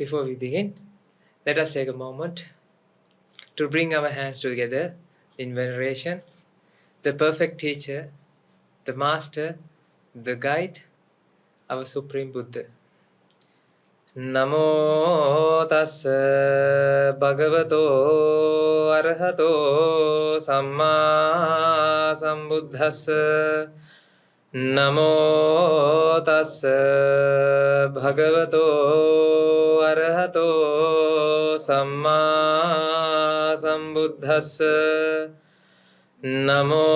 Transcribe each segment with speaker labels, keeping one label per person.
Speaker 1: Before we begin, let us take a moment to bring our hands together in veneration, the perfect teacher, the master, the guide, our Supreme Buddha. Namo tassa bhagavato arahato samma sambuddhassa. Namo tassa bhagavato arahato samma sambuddhassa. Namo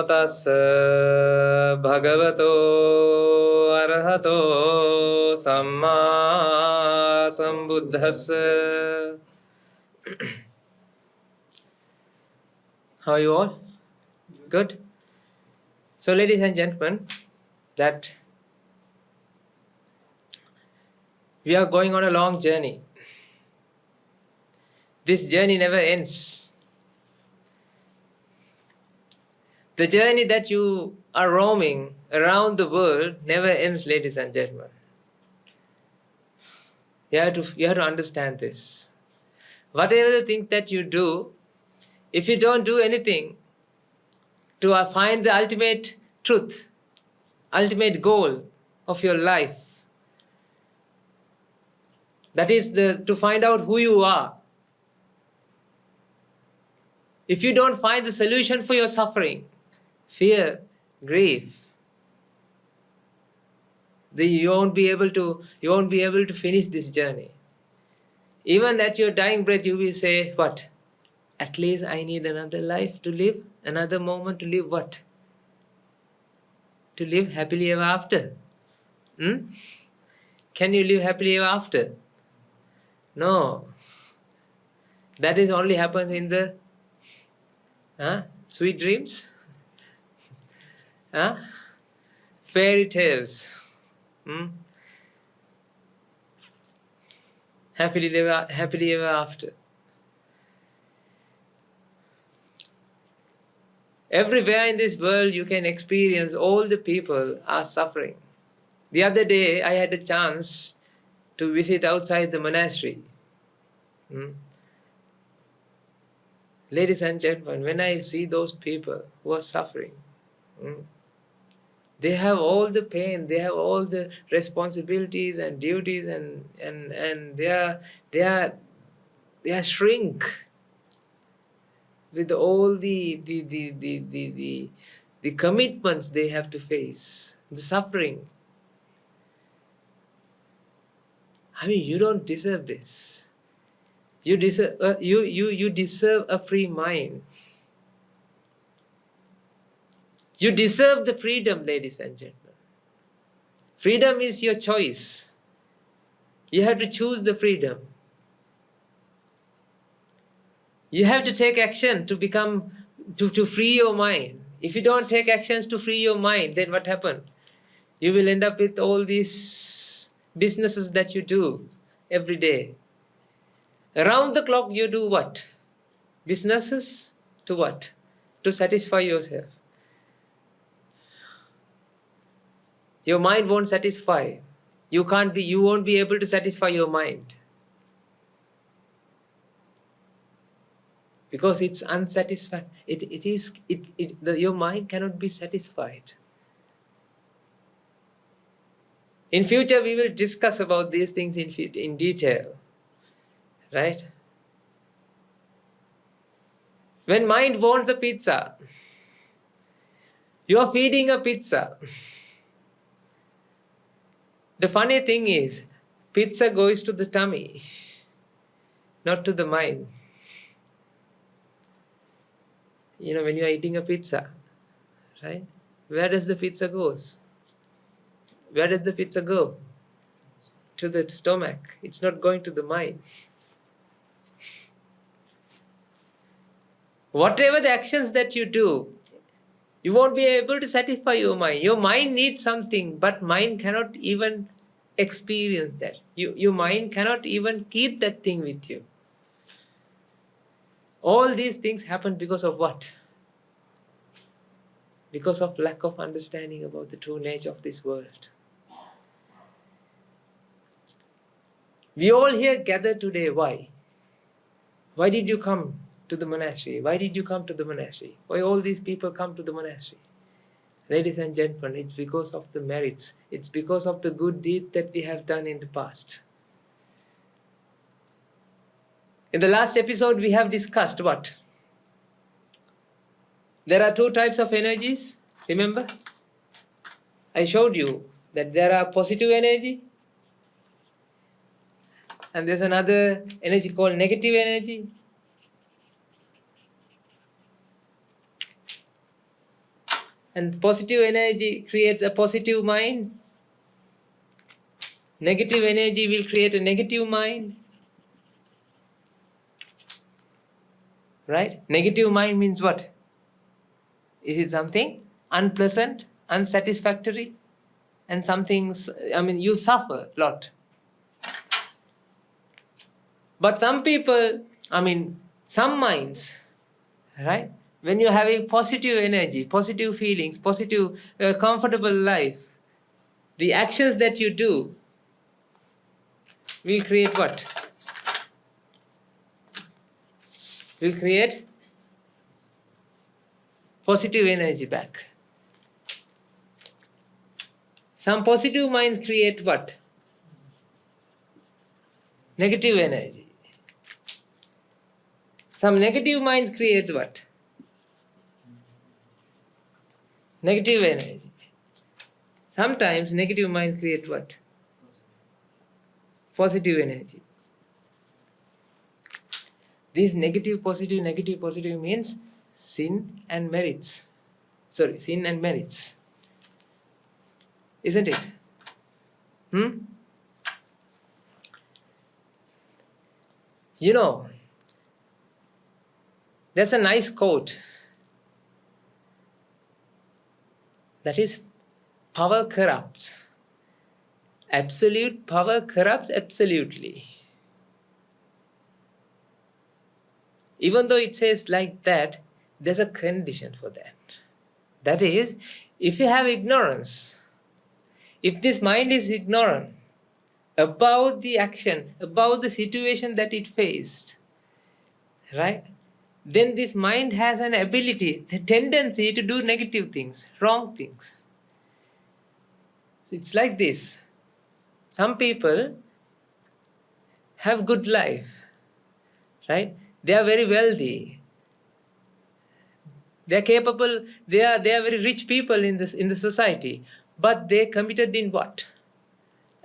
Speaker 1: tassa bhagavato arahato samma sambuddhassa. How are you all? Good? So, ladies and gentlemen, that we are going on a long journey. This journey never ends. The journey that you are roaming around the world never ends, ladies and gentlemen. You have to understand this. Whatever the things that you do, if you don't do anything to find the ultimate truth, ultimate goal of your life, that is to find out who you are. If you don't find the solution for your suffering, fear, grief, then you won't be able to finish this journey. Even at your dying breath, you will say, what? At least I need another life to live, another moment to live what? To live happily ever after. Can you live happily ever after? No. That is only happens in the sweet dreams. Fairy tales. Happily ever after. Everywhere in this world you can experience all the people are suffering. The other day I had a chance to visit outside the monastery. Ladies and gentlemen, when I see those people who are suffering, they have all the pain, they have all the responsibilities and duties, and they are shrink with all the commitments they have to face, the suffering. I mean, you don't deserve this. You deserve you deserve a free mind. You deserve the freedom, ladies and gentlemen. Freedom is your choice. You have to choose the freedom. You have to take action to free your mind. If you don't take actions to free your mind, then what happens? You will end up with all these businesses that you do every day. Around the clock you do what? Businesses to what? To satisfy yourself. Your mind won't satisfy. You won't be able to satisfy your mind. Because it's unsatisfied. Your mind cannot be satisfied. In future, we will discuss about these things in detail. Right? When mind wants a pizza, you are feeding a pizza. The funny thing is, pizza goes to the tummy, not to the mind. You know, when you are eating a pizza, right? Where does the pizza go? Where does the pizza go? To the stomach. It's not going to the mind. Whatever the actions that you do, you won't be able to satisfy your mind. Your mind needs something, but mind cannot even experience that. Your mind cannot even keep that thing with you. All these things happen because of what? Because of lack of understanding about the true nature of this world. We all here gathered today. Why? Why did you come to the monastery? Why did you come to the monastery? Why all these people come to the monastery? Ladies and gentlemen, it's because of the merits. It's because of the good deeds that we have done in the past. In the last episode, we have discussed what? There are two types of energies. Remember? I showed you that there are positive energy and there's another energy called negative energy. And positive energy creates a positive mind. Negative energy will create a negative mind. Right? Negative mind means what? Is it something unpleasant, unsatisfactory, and you suffer a lot. But some people, some minds, right? When you're having positive energy, positive feelings, positive, comfortable life, the actions that you do will create what? Will create positive energy back. Some positive minds create what? Negative energy. Some negative minds create what? Negative energy. Sometimes negative minds create what? Positive energy. This negative, positive means sin and merits. Sin and merits. Isn't it? You know, there's a nice quote that is, power corrupts. Absolute power corrupts absolutely. Even though it says like that, there's a condition for that. That is, if you have ignorance, if this mind is ignorant about the action, about the situation that it faced, right? Then this mind has an ability, the tendency to do negative things, wrong things. It's like this. Some people have good life, right? They are very wealthy. They are capable. They are very rich people in the society. But they committed in what?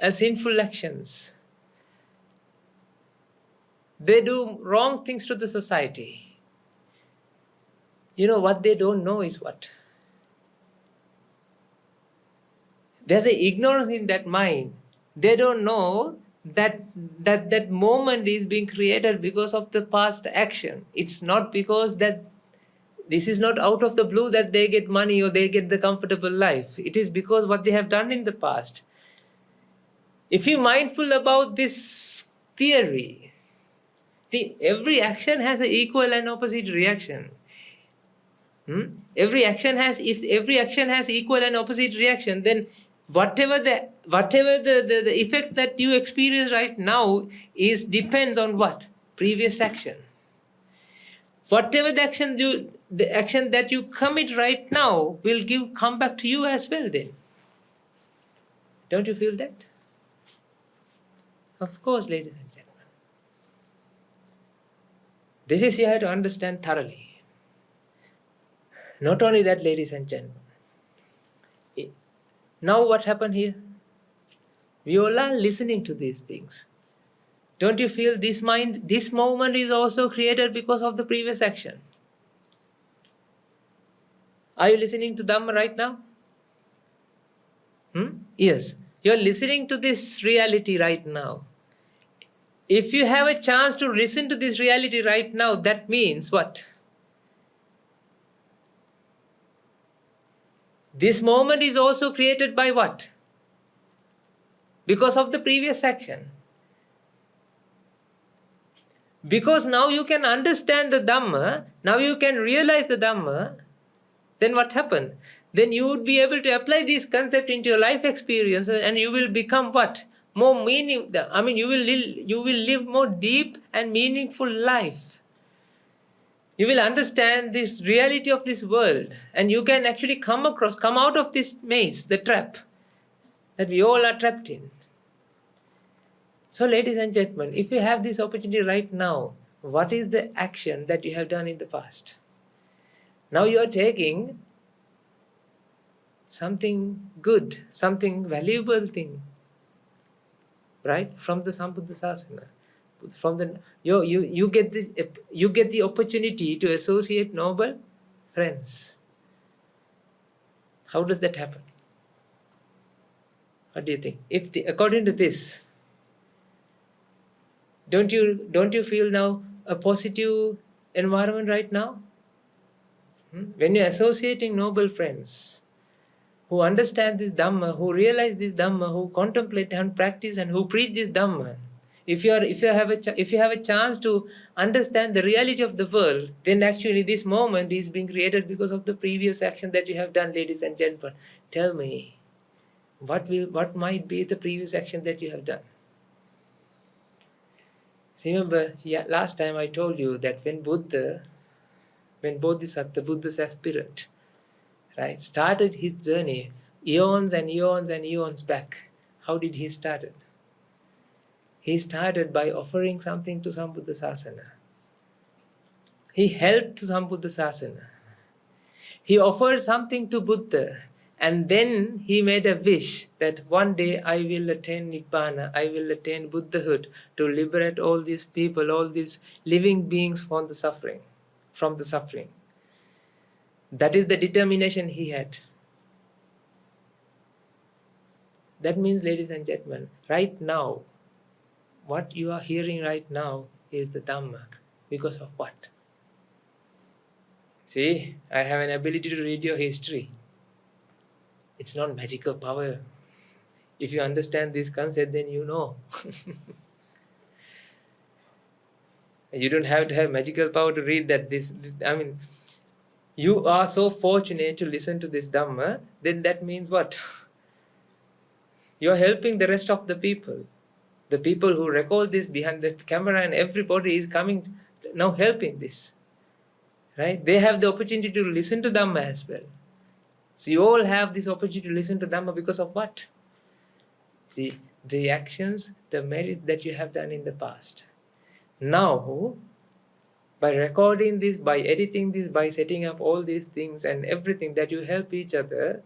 Speaker 1: Sinful actions. They do wrong things to the society. You know what they don't know is what? There's an ignorance in that mind. They don't know that moment is being created because of the past action. It's not because that this is not out of the blue that they get money or they get the comfortable life. It is because what they have done in the past. If you're mindful about this theory, every action has an equal and opposite reaction. If every action has equal and opposite reaction, then whatever the effect that you experience right now depends on what? Previous action. Whatever the action that you commit right now will come back to you as well then. Don't you feel that? Of course, ladies and gentlemen. This is you have to understand thoroughly. Not only that, ladies and gentlemen. Now what happened here? We all are listening to these things. Don't you feel this moment is also created because of the previous action? Are you listening to Dhamma right now? Yes. You're listening to this reality right now. If you have a chance to listen to this reality right now, that means what? This moment is also created by what? Because of the previous action. Because now you can understand the Dhamma, now you can realize the Dhamma, then what happened? Then you would be able to apply this concept into your life experience and you will become what? more meaning. I mean, you will live more deep and meaningful life. You will understand this reality of this world, and you can actually come out of this maze, the trap that we all are trapped in. So, ladies and gentlemen, if you have this opportunity right now, what is the action that you have done in the past? Now you are taking something good, something valuable thing, right, from the Sambuddha Sasana. From the you get this, you get the opportunity to associate noble friends. How does that happen? What do you think? According to this, don't you feel now a positive environment right now? When you're associating noble friends who understand this Dhamma, who realize this Dhamma, who contemplate and practice and who preach this Dhamma, if you have a chance to understand the reality of the world, then actually this moment is being created because of the previous action that you have done, ladies and gentlemen. Tell me, what might be the previous action that you have done? Remember, last time I told you that when Bodhisattva, Buddha's aspirant, right, started his journey eons and eons and eons back, how did he start it? He started by offering something to Sambuddha Sasana. He helped Sambuddha Sasana. He offered something to Buddha, and then he made a wish that one day I will attain Nibbana, I will attain Buddhahood to liberate all these people, all these living beings from the suffering. That is the determination he had. That means, ladies and gentlemen, right now, what you are hearing right now is the Dhamma. Because of what? See, I have an ability to read your history. It's not magical power. If you understand this concept, then you know. You don't have to have magical power to read that. I mean, you are so fortunate to listen to this Dhamma, then that means what? You are helping the rest of the people. The people who record this behind the camera, and everybody is coming now helping this. Right? They have the opportunity to listen to Dhamma as well. So you all have this opportunity to listen to Dhamma because of what? The actions, the merit that you have done in the past. Now, by recording this, by editing this, by setting up all these things and everything, that you help each other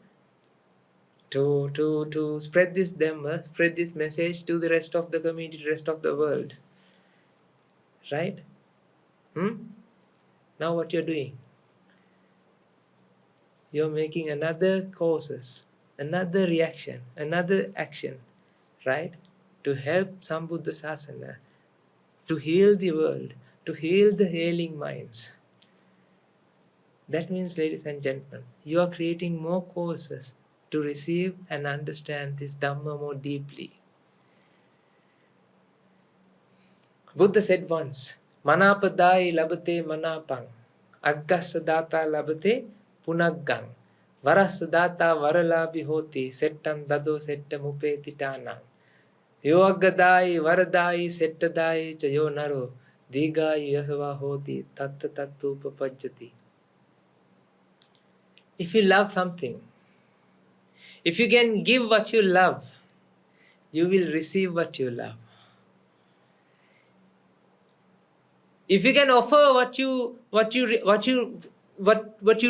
Speaker 1: to spread this Dhamma, spread this message to the rest of the community, rest of the world. Right? Now what you're doing? You're making another causes, another reaction, another action, right? To help Sambuddha Sasana, to heal the world, to heal the ailing minds. That means, ladies and gentlemen, you are creating more causes to receive and understand this Dhamma more deeply. Buddha said once, Manapadai labate manapang, Aggassa data labate punaggang, Varassa data varalabi hoti, Settam dado settam upetitanang, Yoaggadai varadai settadai chayo naro, Digai yasava hoti tatta tattu papajjati. If you love something, if you can give what you love, you will receive what you love. If you can offer what you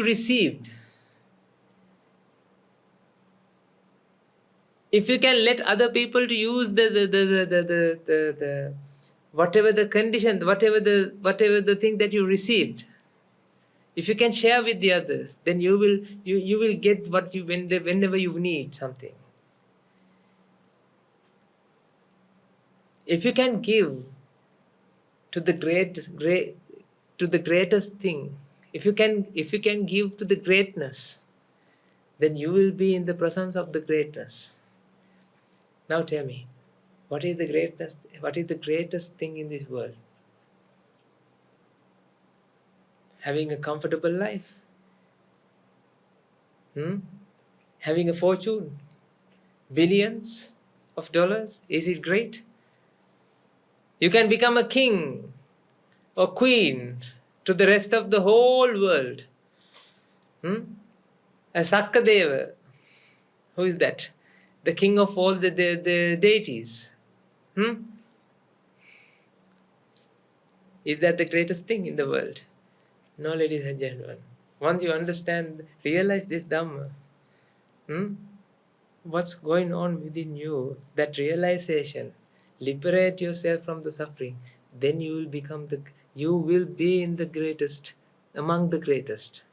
Speaker 1: received, if you can let other people to use the whatever the condition, whatever the thing that you received, if you can share with the others, then you will get what you whenever you need something. If you can give to the greatest thing, if you can give to the greatness, then you will be in the presence of the greatness. Now tell me, what is the greatness? What is the greatest thing in this world? Having a comfortable life, having a fortune, billions, of dollars? Is it great? You can become a king or queen to the rest of the whole world. A Sakkadeva. Who is that? The king of all the deities. Is that the greatest thing in the world? No, ladies and gentlemen. Once you understand, realize this Dhamma, what's going on within you, that realization, liberate yourself from the suffering, then you will be in the greatest, among the greatest.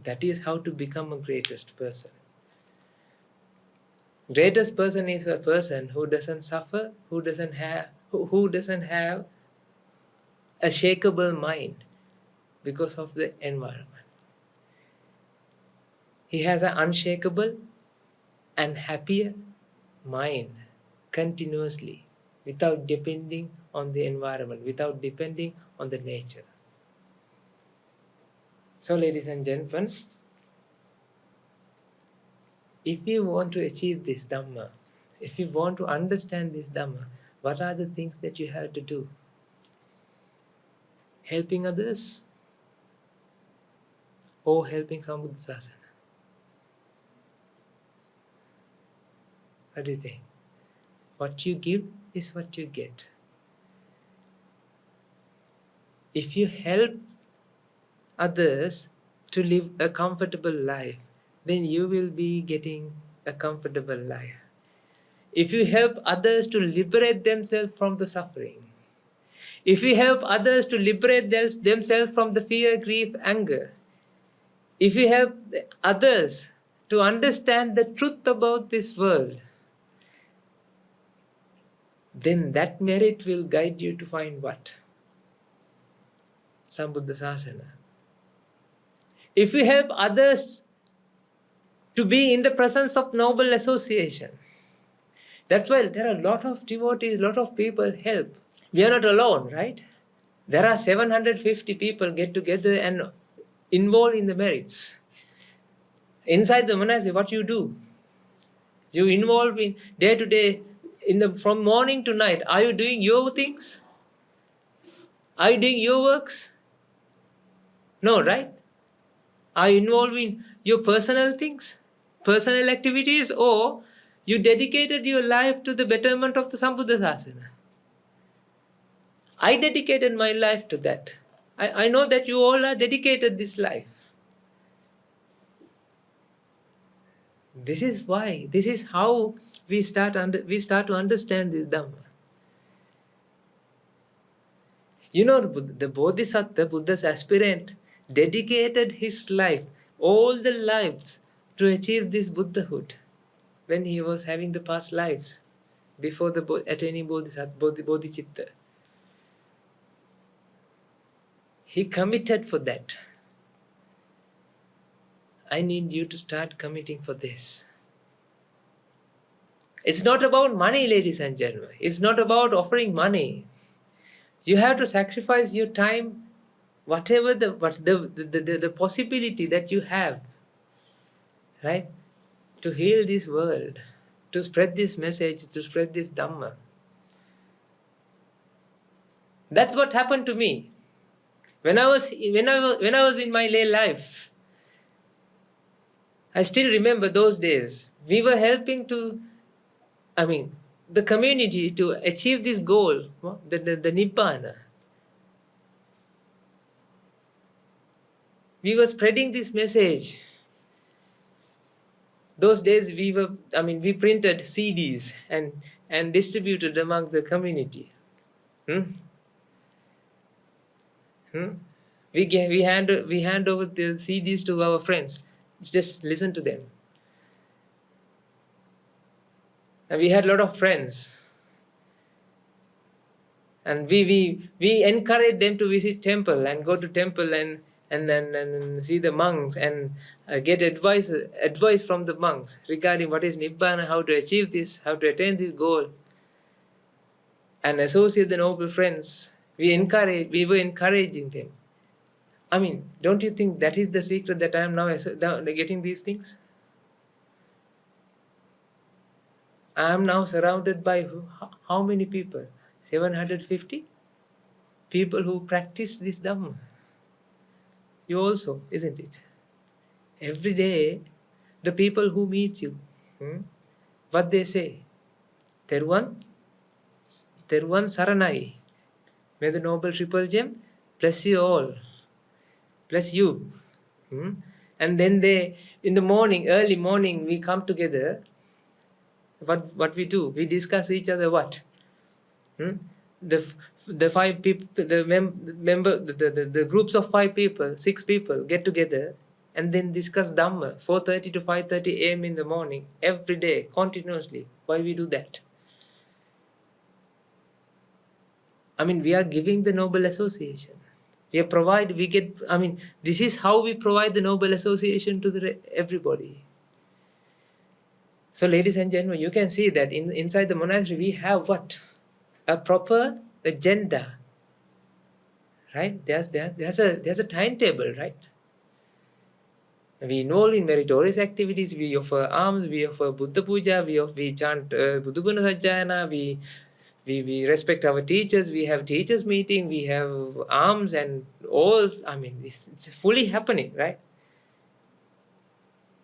Speaker 1: That is how to become a greatest person. Greatest person is a person who doesn't suffer, who doesn't have a shakeable mind because of the environment. He has an unshakable and happier mind continuously, without depending on the environment, without depending on the nature. So, ladies and gentlemen, if you want to achieve this Dhamma, if you want to understand this Dhamma, what are the things that you have to do? Helping others or helping Sambuddhasasana? What do you think? What you give is what you get. If you help others to live a comfortable life, then you will be getting a comfortable life. If you help others to liberate themselves from the suffering, if you help others to liberate themselves from the fear, grief, anger, if you help others to understand the truth about this world, then that merit will guide you to find what? Sambuddhasasana. If you help others to be in the presence of noble association, that's why there are a lot of devotees, a lot of people help. We are not alone, right? There are 750 people get together and involved in the merits. Inside the monastery, what you do? You involve in day to day, from morning to night. Are you doing your things? Are you doing your works? No, right? Are you involved in your personal things, personal activities, or you dedicated your life to the betterment of the Sambuddhasasana? I dedicated my life to that. I know that you all are dedicated this life. This is why, this is how we start to understand this Dhamma. You know, the Bodhisattva, Buddha's aspirant, dedicated his life, all the lives, to achieve this Buddhahood when he was having the past lives before attaining Bodhicitta. He committed for that. I need you to start committing for this. It's not about money, ladies and gentlemen. It's not about offering money. You have to sacrifice your time, whatever the possibility that you have, right? To heal this world, to spread this message, to spread this Dhamma. That's what happened to me. When I was in my lay life, I still remember those days. We were helping the community to achieve this goal, the Nibbana. We were spreading this message. Those days we printed CDs and distributed among the community. We hand over the CDs to our friends. Just listen to them. And we had a lot of friends. And we encouraged them to visit temple and go to temple and see the monks and get advice from the monks regarding what is Nibbana, how to achieve this, how to attain this goal, and associate the noble friends. We were encouraging them. Don't you think that is the secret that I am now getting these things? I am now surrounded by how many people? 750 people who practice this Dhamma. You also, isn't it? Every day, the people who meet you, what they say? Teruvan, Teruvan Saranai. May the Noble Triple Gem bless you all. Bless you. And then they, in the morning, early morning, we come together. What we do? We discuss each other what? The five people, the groups of 5 people, 6 people get together and then discuss Dhamma 4:30 to 5:30 a.m. in the morning every day continuously. Why we do that? I mean, we are giving the Noble Association. This is how we provide the Noble Association to everybody. So, ladies and gentlemen, you can see that inside the monastery we have what? A proper agenda, right? There's a timetable, right? We involve in meritorious activities. We offer alms, we offer Buddha Puja, we chant Buddhaguna Sajjayana, we respect our teachers, we have teachers meeting, we have alms and all. I mean, it's fully happening, right?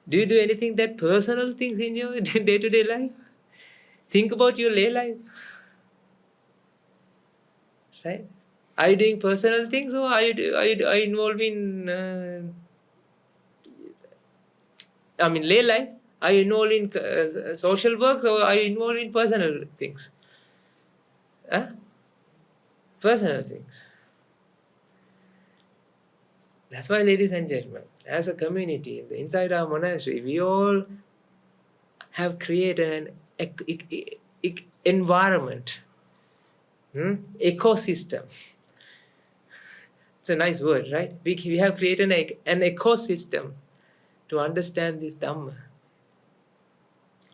Speaker 1: Do you do anything that personal things in your day-to-day life? Think about your lay life, right? Are you doing personal things or are you involved in lay life? Are you involved in social works or are you involved in personal things? Personal things. That's why, ladies and gentlemen, as a community, inside our monastery, we all have created an environment, ecosystem. It's a nice word, right? We have created an ecosystem to understand this Dhamma.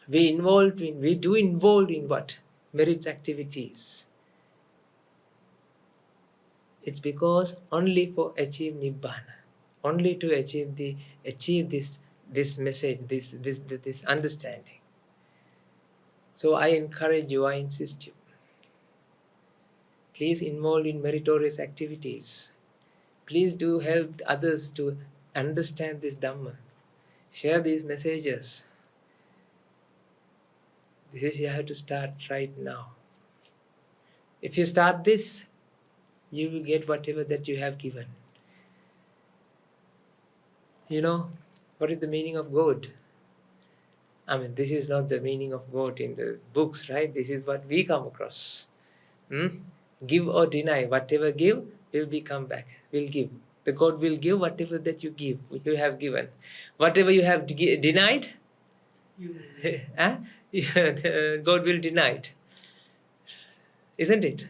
Speaker 1: We do involve in what? Merits activities. It's because only for achieve Nibbana, only to achieve this message, this understanding. So I encourage you, I insist you. Please involve in meritorious activities. Please do help others to understand this Dhamma. Share these messages. This is you have to start right now. If you start this, you will get whatever that you have given. You know, what is the meaning of God? I mean, this is not the meaning of God in the books, right? This is what we come across. Give or deny, whatever give will be come back, will give. The God will give whatever that you have given. Whatever you have denied, God will deny it. Isn't it?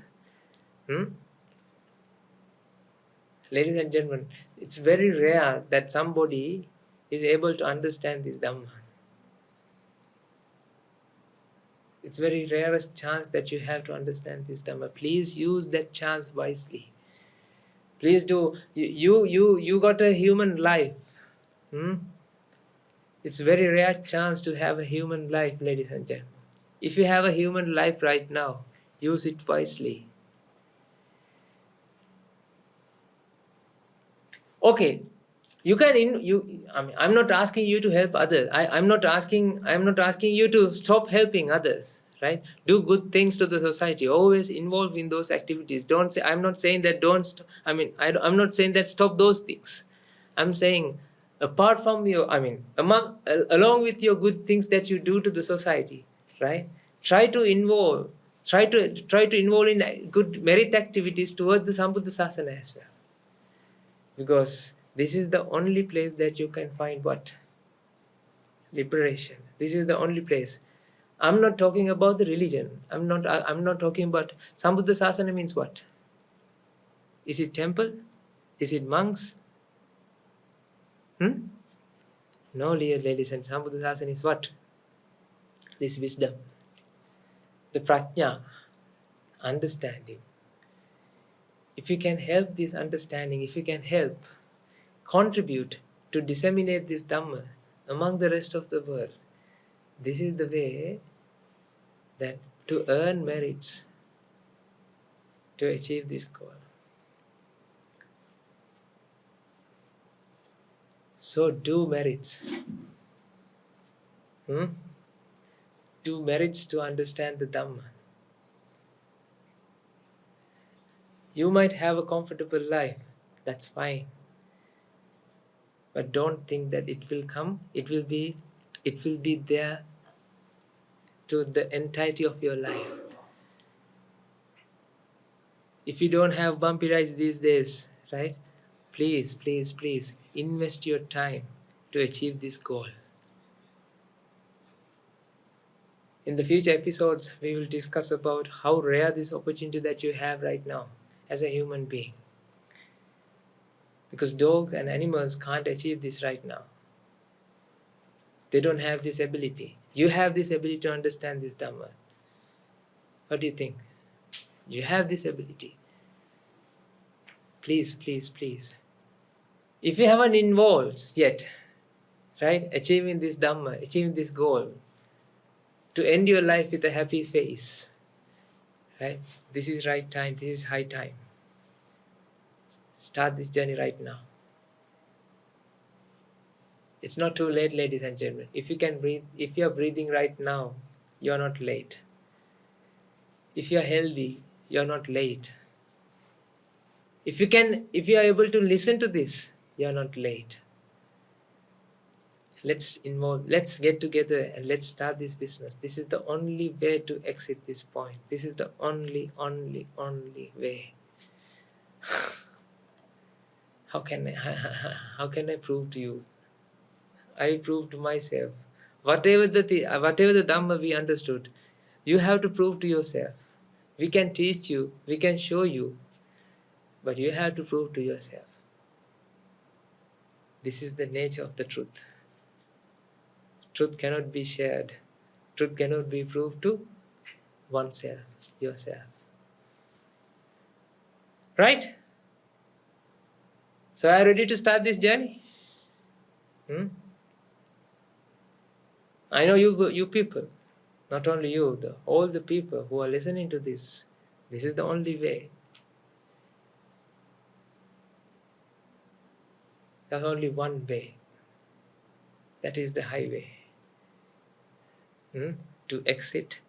Speaker 1: Ladies and gentlemen, it's very rare that somebody is able to understand this Dhamma. It's very rarest chance that you have to understand this Dhamma. Please use that chance wisely. Please do. You got a human life. It's a very rare chance to have a human life, ladies and gentlemen. If you have a human life right now, use it wisely. Okay, I'm not asking you to help others. I'm not asking you to stop helping others, right? Do good things to the society. Always involve in those activities. I'm not saying that I'm not saying that stop those things. I'm saying apart from along with your good things that you do to the society, right? Try to involve in good merit activities towards the Sambuddha Sasana as well. Because this is the only place that you can find what? Liberation. This is the only place. I'm not talking about the religion. I'm not talking about Sambuddha Sasana means what? Is it temple? Is it monks? No, dear ladies and Sambuddha Sasana is what? This wisdom. The prajna. Understanding. If you can help this understanding, if you can help contribute to disseminate this Dhamma among the rest of the world, this is the way that to earn merits to achieve this goal. So do merits. Do merits to understand the Dhamma. You might have a comfortable life, that's fine. But don't think that it will come, it will be there to the entirety of your life. If you don't have bumpy rides these days, right? Please, please, please invest your time to achieve this goal. In the future episodes, we will discuss about how rare this opportunity that you have right now as a human being. Because dogs and animals can't achieve this right now. They don't have this ability. You have this ability to understand this Dhamma. What do you think? You have this ability. Please, please, please. If you haven't involved yet, right, achieving this Dhamma, achieving this goal, to end your life with a happy face, right? This is right time, this is high time. Start this journey right now. It's not too late, ladies and gentlemen. If you can breathe, if you're breathing right now, you're not late. If you're healthy, you're not late. If you are able to listen to this, you're not late. Let's get together and let's start this business. This is the only way to exit this point. This is the only way. How can I prove to you? I prove to myself. Whatever the Dhamma we understood, you have to prove to yourself. We can teach you, we can show you, but you have to prove to yourself. This is the nature of the truth. Truth cannot be shared. Truth cannot be proved to oneself, yourself. Right? So are you ready to start this journey? I know you people, not only you, all the people who are listening to this, this is the only way. There's only one way. That is the highway. To exit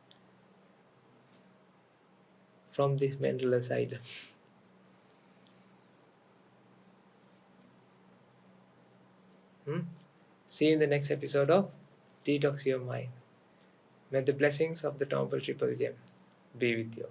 Speaker 1: from this mental asylum. See you in the next episode of Detox Your Mind. May the blessings of the Noble Triple Gem be with you.